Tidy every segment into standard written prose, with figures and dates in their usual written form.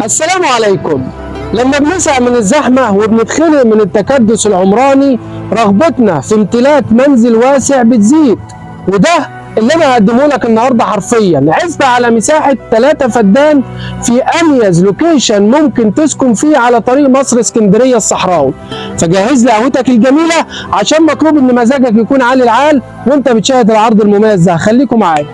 السلام عليكم. لما بنسعى من الزحمة وبنتخنق من التكدس العمراني، رغبتنا في امتلاك منزل واسع بتزيد، وده اللي انا هقدمه لك النهارده حرفيا. عزبة على مساحة 3 فدان في اميز لوكيشن ممكن تسكن فيه على طريق مصر اسكندرية الصحراوي. فجهز لي قهوتك الجميلة عشان مطلوب ان مزاجك يكون عالي العال وانت بتشاهد العرض المميز ده. خليكم معايا.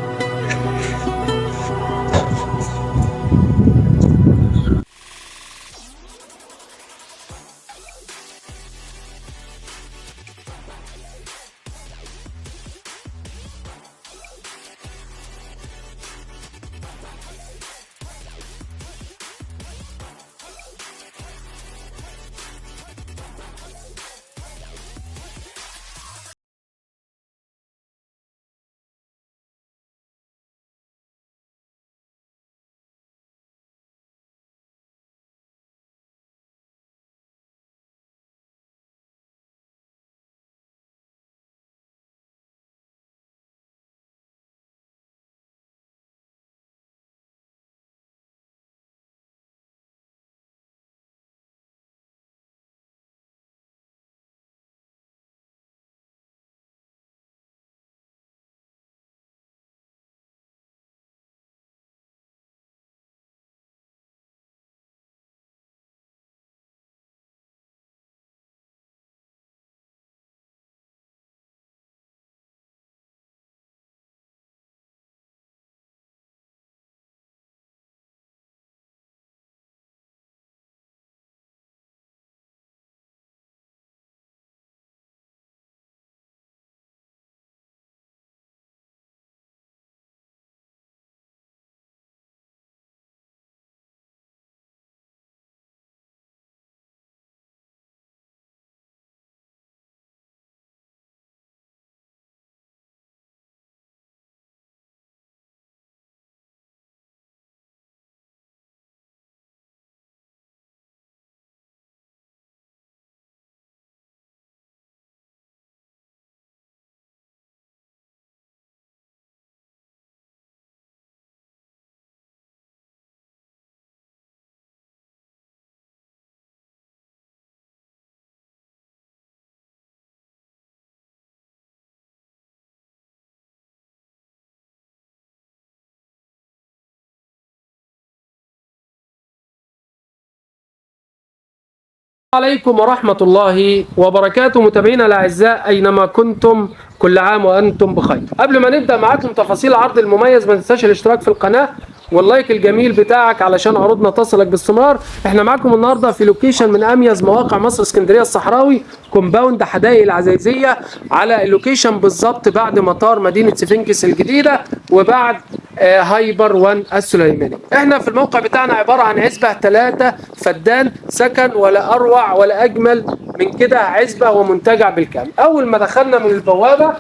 عليكم ورحمة الله وبركاته. متابعينا الأعزاء أينما كنتم، كل عام وأنتم بخير. قبل ما نبدأ معاكم تفاصيل العرض المميز، ما تنساش الاشتراك في القناة واللايك الجميل بتاعك علشان عروضنا تصلك باستمرار. احنا معاكم النهارده في لوكيشن من اميز مواقع مصر اسكندريه الصحراوي، كومباوند حدائق العزيزيه، على اللوكيشن بالظبط بعد مطار مدينه سفنكس الجديده وبعد هايبر 1 السليماني. احنا في الموقع بتاعنا عباره عن عزبه 3 فدان سكن، ولا اروع ولا اجمل من كده. عزبه ومنتجع بالكامل. اول ما دخلنا من البوابه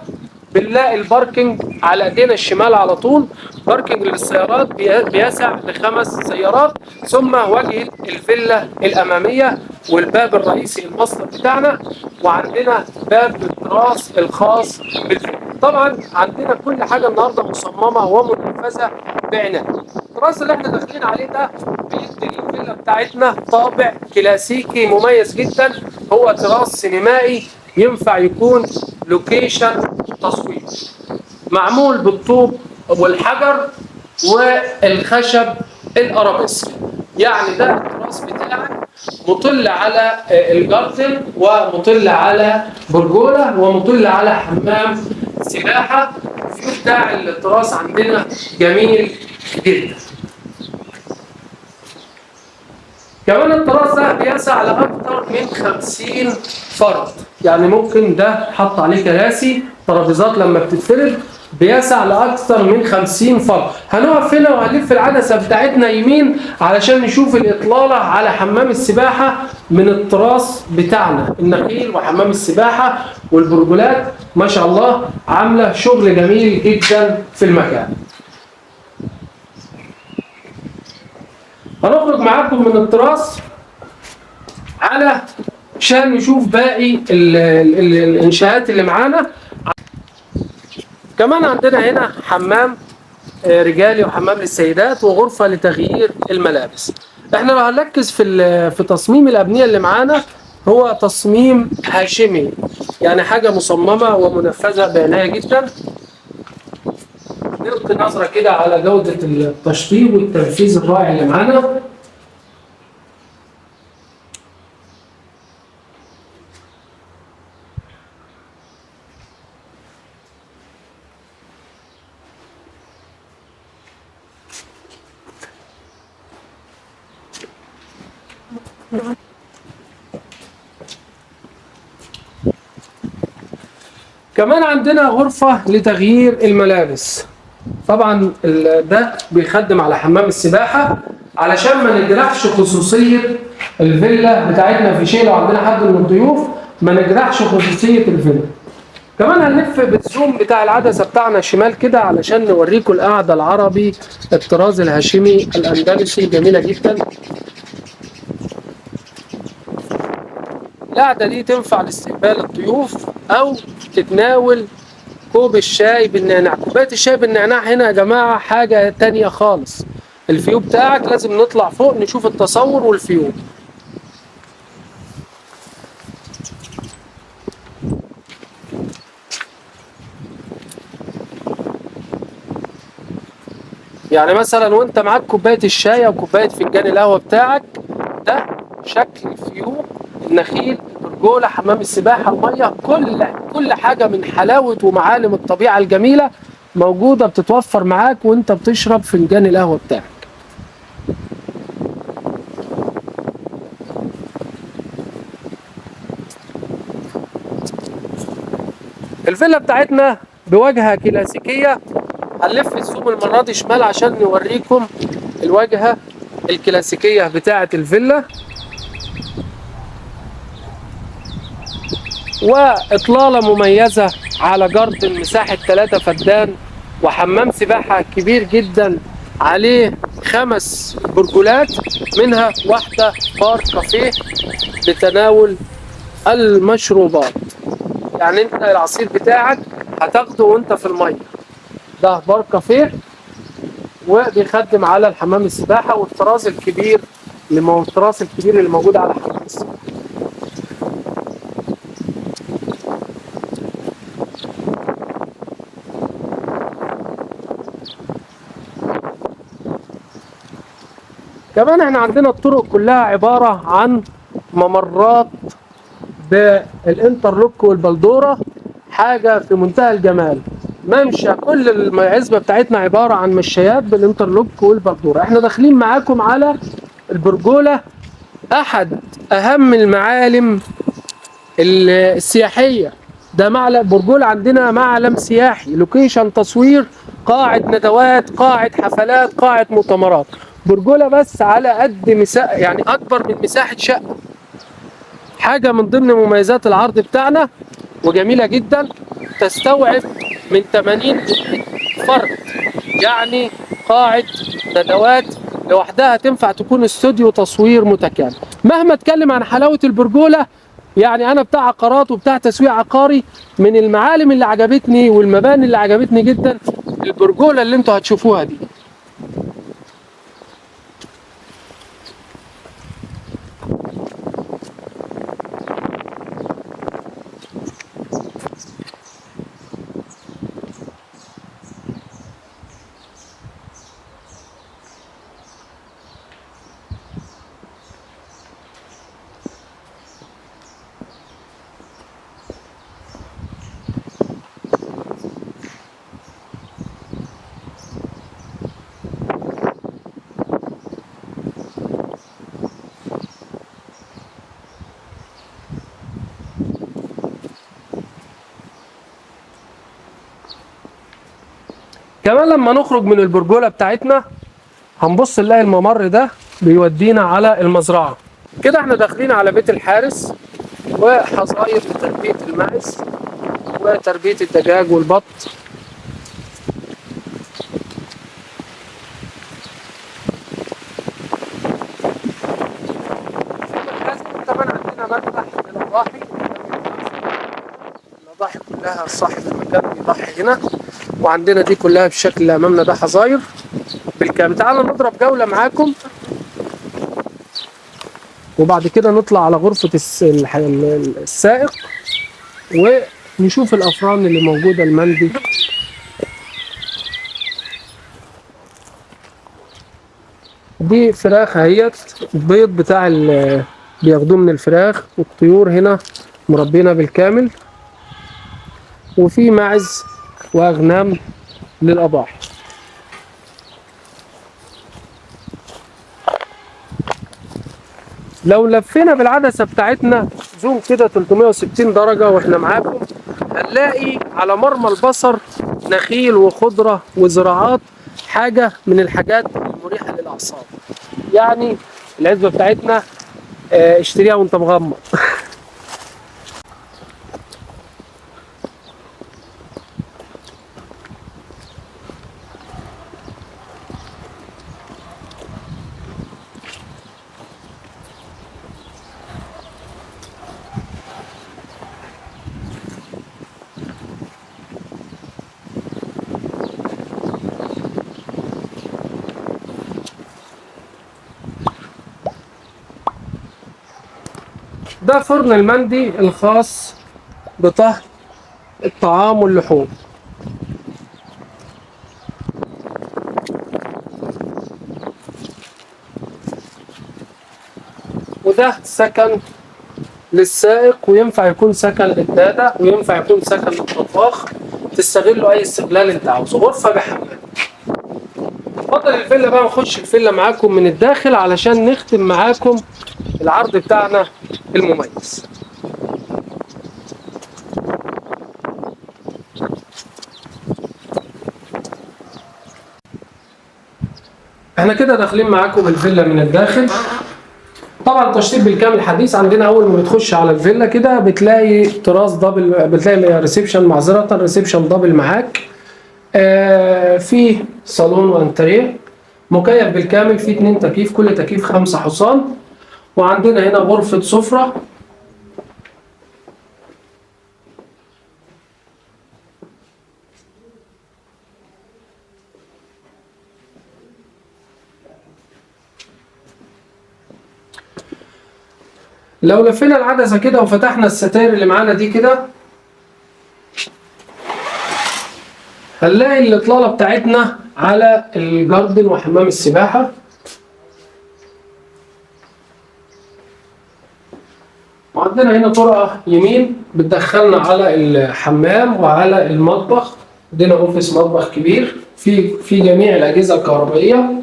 بنلاقي الباركينج على ايدينا الشمال على طول، باركينج للسيارات بيسع ل5 سيارات، ثم وجه الفيلا الاماميه والباب الرئيسي المصدر بتاعنا، وعندنا باب التراس الخاص بالفيلا. طبعا عندنا كل حاجه النهارده مصممه ومنفذه بعنايه. التراس اللي احنا داخلين عليه ده بيدي للفيلا بتاعتنا طابع كلاسيكي مميز جدا. هو تراس سينمائي ينفع يكون لوكيشن تصوير، معمول بالطوب والحجر والخشب الارابيسك. يعني ده التراس بتاعك مطل على الجاردن، ومطل على برجوله، ومطل على حمام سباحه. الفيو بتاع التراس عندنا جميل جدا. كمان التراس ده بيسع لأكثر من 50 فرد، يعني ممكن ده حط عليه كراسي ترابيزات لما بتتفرد، بيسع لأكثر من 50 فرد. هنقف هنا وهنلف العدسة بتاعتنا يمين علشان نشوف الإطلالة على حمام السباحة من التراس بتاعنا. النخيل وحمام السباحة والبرجولات ما شاء الله عاملة شغل جميل جدا في المكان. هنخرج معاكم من التراس علشان نشوف باقي الانشاءات اللي معانا. كمان عندنا هنا حمام رجالي وحمام للسيدات وغرفة لتغيير الملابس. احنا لو هنركز في تصميم الابنيه اللي معانا، هو تصميم هاشمي، يعني حاجه مصممه ومنفذه بعنايه جدا. نلقي نظره كده على جوده التشطيب والتنفيذ الرائع اللي معانا. كمان عندنا غرفة لتغيير الملابس. طبعا ده بيخدم على حمام السباحة علشان ما نجرحش خصوصية الفيلا بتاعتنا في شيء. لو عندنا حد من الضيوف ما نجرحش خصوصية الفيلا. كمان هنلف بالزوم بتاع العدسة بتاعنا شمال كده علشان نوريكم القعدة العربي الطراز الهاشمي الأندلسي، جميلة جدا. القعدة دي تنفع لاستقبال الضيوف أو تتناول كوب الشاي بالنعناع. كوباية الشاي بالنعناع هنا يا جماعة حاجة تانية خالص. الفيو بتاعك لازم نطلع فوق نشوف التصور والفيو. يعني مثلا وانت معاك كوباية الشاي او كوباية فنجان القهوة بتاعك، ده شكل فيو النخيل، البرجولة، حمام السباحة، المية، كل حاجة من حلاوة ومعالم الطبيعة الجميلة موجودة بتتوفر معاك وانت بتشرب فنجان القهوة بتاعك. الفيلا بتاعتنا بواجهة كلاسيكية. هنلف الزوم المرة دي شمال عشان نوريكم الواجهة الكلاسيكية بتاعة الفيلا، وإطلالة مميزة على جاردن مساحة 3 فدان، وحمام سباحة كبير جدا عليه 5 برجولات، منها واحدة بار كافيه لتناول المشروبات. يعني انت العصير بتاعك هتاخده وانت في المية. ده بار كافيه وبيخدم على الحمام السباحة والطراز الكبير اللي موجود على حمام السباحة. كمان احنا عندنا الطرق كلها عبارة عن ممرات بالانترلوك والبلدورة، حاجة في منتهى الجمال. ممشى كل العزبة بتاعتنا عبارة عن مشايات بالانترلوك والبلدورة. احنا داخلين معاكم على البرجولة، احد اهم المعالم السياحية. ده معلم برجولة، عندنا معلم سياحي، لوكيشن تصوير، قاعة ندوات، قاعة حفلات، قاعة مؤتمرات. برجولة بس على قد مساحة، يعني اكبر من مساحة شقة. حاجة من ضمن مميزات العرض بتاعنا وجميلة جدا، تستوعب من 80 فرد. يعني قاعة ندوات لوحدها تنفع تكون استوديو تصوير متكامل. مهما اتكلم عن حلاوة البرجولة، يعني انا بتاع عقارات وبتاع تسويق عقاري، من المعالم اللي عجبتني والمباني اللي عجبتني جدا البرجولة اللي انتوا هتشوفوها دي. كمان لما نخرج من البرجولة بتاعتنا هنبص نلاقي الممر ده بيودينا على المزرعة. كده احنا داخلين على بيت الحارس وحظاير لتربية الماعز وتربية الدجاج والبط. كمان عندنا مذبح للأضاحي. الأضاحي كلها صاحب المكان بيضحي هنا، وعندنا دي كلها بالشكل اللي أمامنا ده حظاير بالكامل. تعالوا نضرب جولة معاكم وبعد كده نطلع على غرفة السائق ونشوف الأفران اللي موجودة المندي. دي فراخ اهيت، البيض بتاع بياخدوه من الفراخ، والطيور هنا مربينا بالكامل، وفي معز واغنام للأضاحي. لو لفينا بالعدسة بتاعتنا زوم كده 360 درجة واحنا معاكم، هنلاقي على مرمى البصر نخيل وخضرة وزراعات، حاجة من الحاجات المريحة للأعصاب. يعني العزبة بتاعتنا اشتريها وانت مغمض. ده فرن المندي الخاص بطهي الطعام واللحوم. وده سكن للسائق، وينفع يكون سكن للدادة، وينفع يكون سكن للطباخ، تستغله أي استغلال أنت عاوزه. غرفة بحمام. اتفضل الفيلا بقى، نخش الفيلا معاكم من الداخل علشان نختم معاكم العرض بتاعنا المميز. احنا كده داخلين معاكم الفيلا من الداخل. طبعا تشطيب بالكامل حديث. عندنا اول ما بتخش على الفيلا كده بتلاقي تراس دبل، بتلاقي ريسبشن، معذره ريسبشن دبل معاك. في صالون وانتريه مكيف بالكامل، في 2 تكييف، كل تكييف 5 حصان. وعندنا هنا غرفة سفرة. لو لفينا العدسة كده وفتحنا الستائر اللي معانا دي كده، هنلاقي الإطلالة بتاعتنا على الجاردن وحمام السباحة. وعندنا هنا طرقة يمين بتدخلنا على الحمام وعلى المطبخ. عندنا اوفيس مطبخ كبير في جميع الأجهزة الكهربائية.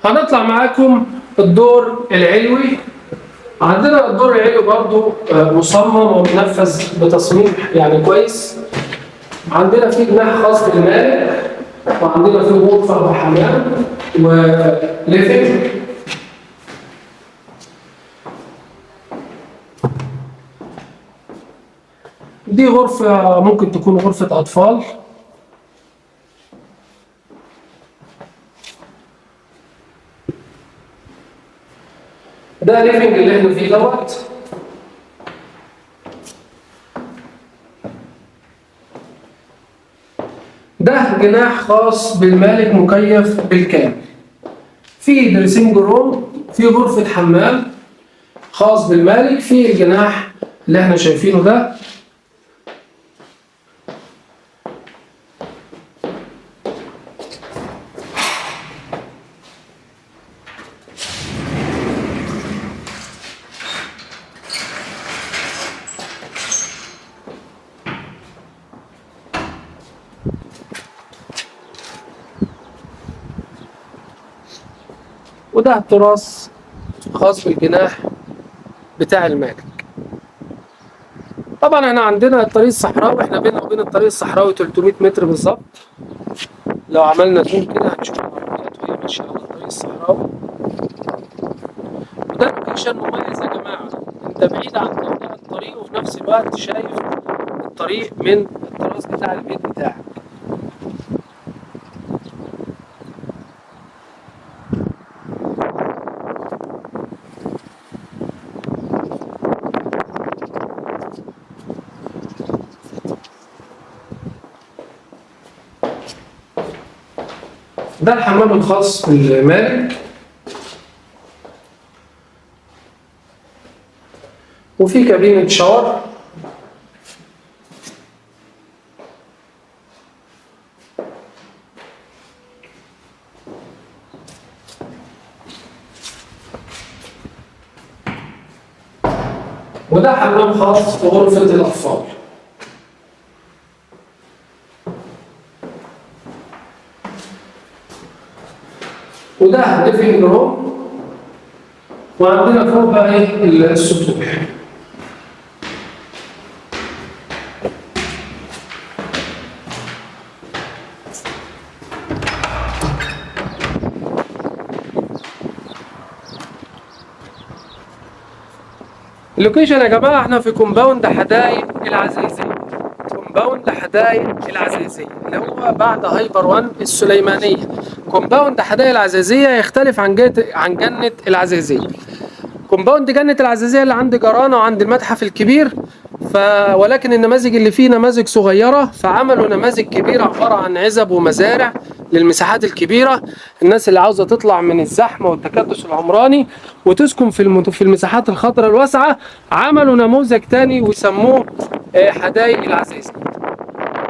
هنطلع معاكم الدور العلوي. عندنا الدور العلوي برضو مصمم ومنفذ بتصميم يعني كويس. عندنا في جناح خاص بالمالك، وعندنا في غرفة وحمام وليفنج. دي غرفة ممكن تكون غرفة أطفال. ده ليفنج اللي احنا فيه دوت. ده جناح خاص بالمالك مكيف بالكامل. في دريسنج روم، في غرفة حمام خاص بالمالك، في الجناح اللي احنا شايفينه ده. وده التراس خاص بالجناح بتاع المالك. طبعا احنا عندنا الطريق الصحراوي، احنا بيننا وبين الطريق الصحراوي 300 متر بالظبط. لو عملنا زوم كده هنشوف العربيات وهي ماشيه على الطريق الصحراوي. وده لوكيشن مميز يا جماعه، انت بعيد عن ضوضاء الطريق وفي نفس الوقت شايف الطريق من التراث بتاع البيت بتاعك. ده الحمام الخاص بالمالك، وفي كابينة شاور، وده حمام خاص بغرفة الأطفال. وده ليفينج روم، وعندنا فوق بقى ايه السطوح. اللوكيشن يا جماعه احنا في كومباوند حدائق العزيزيه. كومباوند حدائق العزيزيه اللي هو بعد هايبر 1 السليمانيه. كومباوند حدائق العزيزيه يختلف عن جنة العزيزيه. كومباوند جنة العزيزيه اللي عند جرانة وعند المتحف الكبير، ولكن النماذج اللي فيه نماذج صغيره، فعملوا نماذج كبيره عباره عن عزب ومزارع للمساحات الكبيره. الناس اللي عاوزه تطلع من الزحمه والتكدس العمراني وتسكن في المساحات الخضراء الواسعه، عملوا نموذج تاني وسموه حدائق العزيزيه.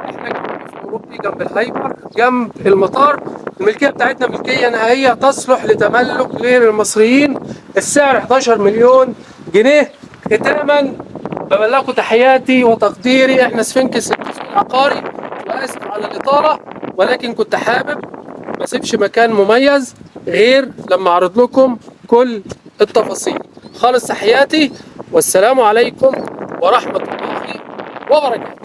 احنا في الاوروبي جنب الهايبر جنب المطار. الملكيه بتاعتنا ملكيه نهائيه تصلح لتملك غير المصريين. السعر 11 مليون جنيه. ختاما ببلغكم تحياتي وتقديري، احنا سفنكس التسويق العقاري، واسف على الاطاله، ولكن كنت حابب ما اسيبش مكان مميز غير لما اعرض لكم كل التفاصيل. خالص تحياتي، والسلام عليكم ورحمه الله وبركاته.